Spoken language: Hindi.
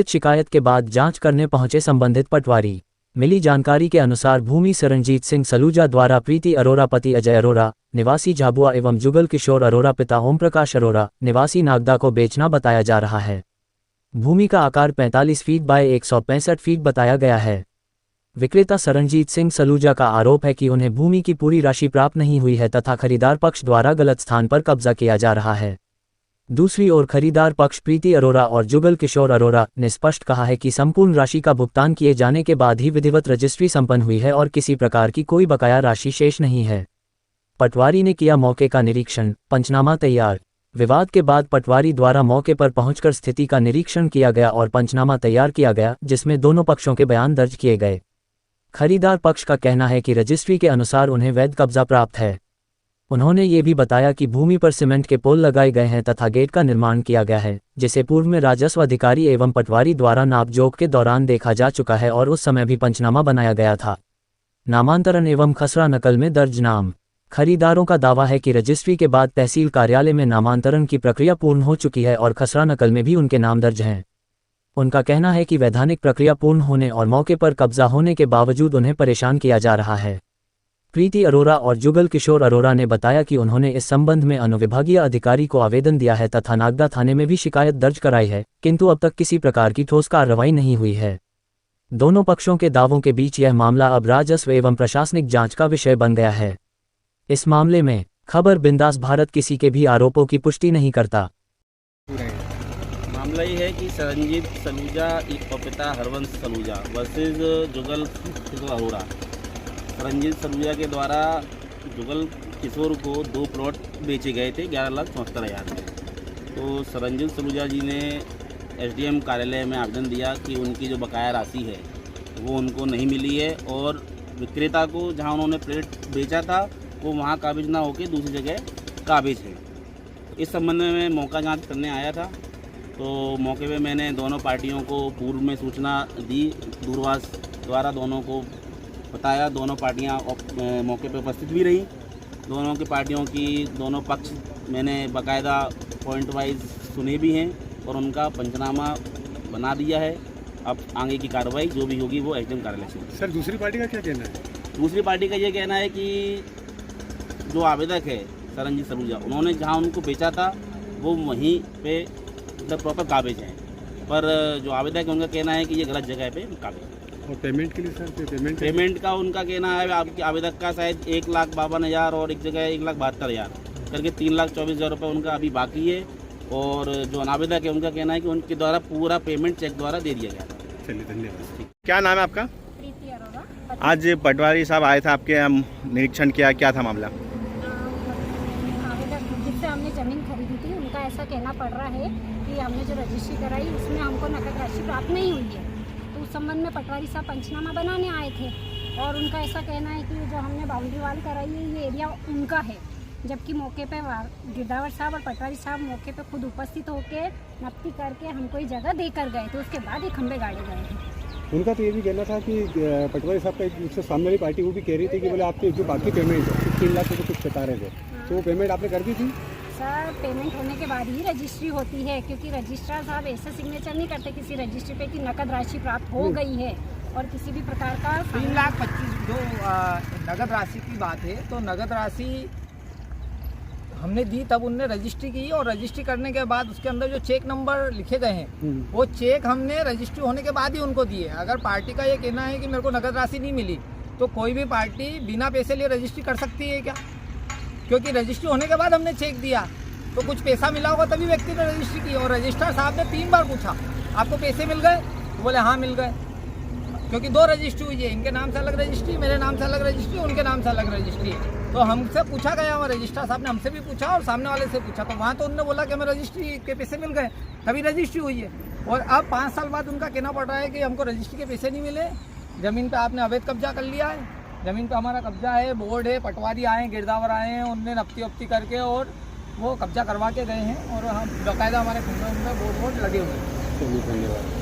लिखित शिकायत के बाद जांच करने पहुंचे संबंधित पटवारी। मिली जानकारी के अनुसार भूमि सरनजीत सिंह सलूजा द्वारा प्रीति अरोरा पति अजय अरोरा निवासी झाबुआ एवं जुगल किशोर अरोरा पिता ओम प्रकाश अरोरा निवासी नागदा को बेचना बताया जा रहा है। भूमि का आकार 45 फीट बाय 165 फीट बताया गया है। विक्रेता सरनजीत सिंह सलूजा का आरोप है कि उन्हें भूमि की पूरी राशि प्राप्त नहीं हुई है तथा खरीदार पक्ष द्वारा गलत स्थान पर कब्जा किया जा रहा है। दूसरी ओर खरीदार पक्ष प्रीति अरोरा और जुगल किशोर अरोरा ने स्पष्ट कहा है कि संपूर्ण राशि का भुगतान किए जाने के बाद ही विधिवत रजिस्ट्री संपन्न हुई है और किसी प्रकार की कोई बकाया राशि शेष नहीं है। पटवारी ने किया मौके का निरीक्षण, पंचनामा तैयार। विवाद के बाद पटवारी द्वारा मौके पर पहुंचकर स्थिति का निरीक्षण किया गया और पंचनामा तैयार किया गया, जिसमें दोनों पक्षों के बयान दर्ज किए गए। खरीदार पक्ष का कहना है कि रजिस्ट्री के अनुसार उन्हें वैध कब्जा प्राप्त है। उन्होंने ये भी बताया कि भूमि पर सीमेंट के पोल लगाए गए हैं तथा गेट का निर्माण किया गया है, जिसे पूर्व में राजस्व अधिकारी एवं पटवारी द्वारा नापजोख के दौरान देखा जा चुका है और उस समय भी पंचनामा बनाया गया था। नामांतरण एवं खसरा नकल में दर्ज नाम। खरीदारों का दावा है कि रजिस्ट्री के बाद तहसील कार्यालय में नामांतरण की प्रक्रिया पूर्ण हो चुकी है और खसरा नकल में भी उनके नाम दर्ज हैं। उनका कहना है कि वैधानिक प्रक्रिया पूर्ण होने और मौके पर कब्जा होने के बावजूद उन्हें परेशान किया जा रहा है। प्रीति अरोरा और जुगल किशोर अरोरा ने बताया कि उन्होंने इस संबंध में अनुविभागीय अधिकारी को आवेदन दिया है तथा नागदा थाने में भी शिकायत दर्ज कराई है, किंतु अब तक किसी प्रकार की ठोस कार्रवाई नहीं हुई है। दोनों पक्षों के दावों के बीच यह मामला अब राजस्व एवं प्रशासनिक जांच का विषय बन गया है। इस मामले में खबर बिंदास भारत किसी के भी आरोपों की पुष्टि नहीं करता। मामला ये है कि सरनजीत सलूजा और पिता हरवंश सलूजा वर्सेस जुगल किशोर अरोरा। सरनजीत सलूजा के द्वारा जुगल किशोर को 2 प्लॉट बेचे गए थे 11,74,000 में। तो सरनजीत सलूजा जी ने एसडीएम कार्यालय में आवेदन दिया कि उनकी जो बकाया राशि है वो उनको नहीं मिली है और विक्रेता को जहां उन्होंने प्लॉट बेचा था वो वहां काबिज ना होकर दूसरी जगह काबिज है। इस संबंध में मैं मौका जांच करने आया था, तो मौके पे मैंने दोनों पार्टियों को पूर्व में सूचना दी, दूरभाष द्वारा दोनों को बताया। दोनों पार्टियां मौके पे उपस्थित भी रहीं। दोनों की पार्टियों की दोनों पक्ष मैंने बाकायदा पॉइंट वाइज सुने भी हैं और उनका पंचनामा बना दिया है। अब आगे की कार्रवाई जो भी होगी वो एसडीएम कार्यालय से। सर दूसरी पार्टी का क्या कहना है? दूसरी पार्टी का ये कहना है कि जो आवेदक है सरनजीत सलूजा, उन्होंने जहाँ उनको बेचा था वो वहीं पे मतलब प्रॉपर काबिज है, पर जो आवेदक है उनका कहना है कि ये गलत जगह पे काबिज है। और पेमेंट के लिए सर पेमेंट का उनका कहना है आपकी आवेदक का शायद 1,52,000 और एक जगह 1,72,000 करके 3,24,000 रुपये उनका अभी बाकी है। और जो अनावेदक है उनका कहना है कि उनके द्वारा पूरा पेमेंट चेक द्वारा दे दिया गया था। चलिए धन्यवाद। क्या नाम है आपका? प्रीति अरोरा। आज पटवारी साहब आए थे आपके, निरीक्षण किया, क्या था मामला? आवेदक जिससे हमने ज़मीन खरीदी थी उनका ऐसा कहना पड़ रहा है कि हमने जो रजिस्ट्री कराई उसमें हमको नकद राशि प्राप्त नहीं हुई है। तो उस संबंध में पटवारी साहब पंचनामा बनाने आए थे और उनका ऐसा कहना है कि जो हमने बाउंड्री वाल कराई है ये एरिया उनका है, जबकि मौके पे गिरदावर साहब और पटवारी साहब मौके पे खुद उपस्थित होकर नक्की करके हमको ये जगह देकर गए थे। उसके बाद ये खंबे गाड़े गए थे। उनका तो ये भी कहना था कि पटवारी साहब का एक सामने वाली पार्टी वो भी कह रही थी कि बोले आपकी जो बाकी पेमेंट है 3 लाख रुपये कुछ बता रहे थे, तो वो पेमेंट आपने कर दी थी? सर पेमेंट होने के बाद ही रजिस्ट्री होती है, क्योंकि रजिस्ट्रार साहब ऐसा सिग्नेचर नहीं करते किसी रजिस्ट्री पे कि नकद राशि प्राप्त हो गई है और किसी भी प्रकार का 3,25,000 जो नगद राशि की बात है, तो नगद राशि हमने दी तब उनने रजिस्ट्री की और रजिस्ट्री करने के बाद उसके अंदर जो चेक नंबर लिखे गए हैं वो चेक हमने रजिस्ट्री होने के बाद ही उनको दिए। अगर पार्टी का ये कहना है कि मेरे को नगद राशि नहीं मिली तो कोई भी पार्टी बिना पैसे लिए रजिस्ट्री कर सकती है क्या? क्योंकि रजिस्ट्री होने के बाद हमने चेक दिया तो कुछ पैसा मिला होगा तभी व्यक्ति ने रजिस्ट्री की। और रजिस्ट्रार साहब ने 3 बार पूछा आपको पैसे मिल गए, तो बोले हाँ मिल गए, क्योंकि 2 रजिस्ट्री हुई है, इनके नाम से अलग रजिस्ट्री, मेरे नाम से अलग रजिस्ट्री, उनके नाम से अलग रजिस्ट्री। तो हमसे पूछा गया और रजिस्ट्रार साहब ने हमसे भी पूछा और सामने वाले से पूछा, तो वहाँ तो उन्होंने बोला कि हमें रजिस्ट्री के पैसे मिल गए तभी रजिस्ट्री हुई है। और अब 5 साल बाद उनका कहना पड़ रहा है कि हमको रजिस्ट्री के पैसे नहीं मिले, ज़मीन पे आपने अवैध कब्जा कर लिया है, ज़मीन पे हमारा कब्जा है, बोर्ड है, पटवारी आए, गिरदावर आए हैं, उनने नफ्ती वफ्ती करके और वो कब्जा करवा के गए हैं और हम बाकायदा हमारे खुद बोर्ड लगे हुए हैं। धन्यवाद।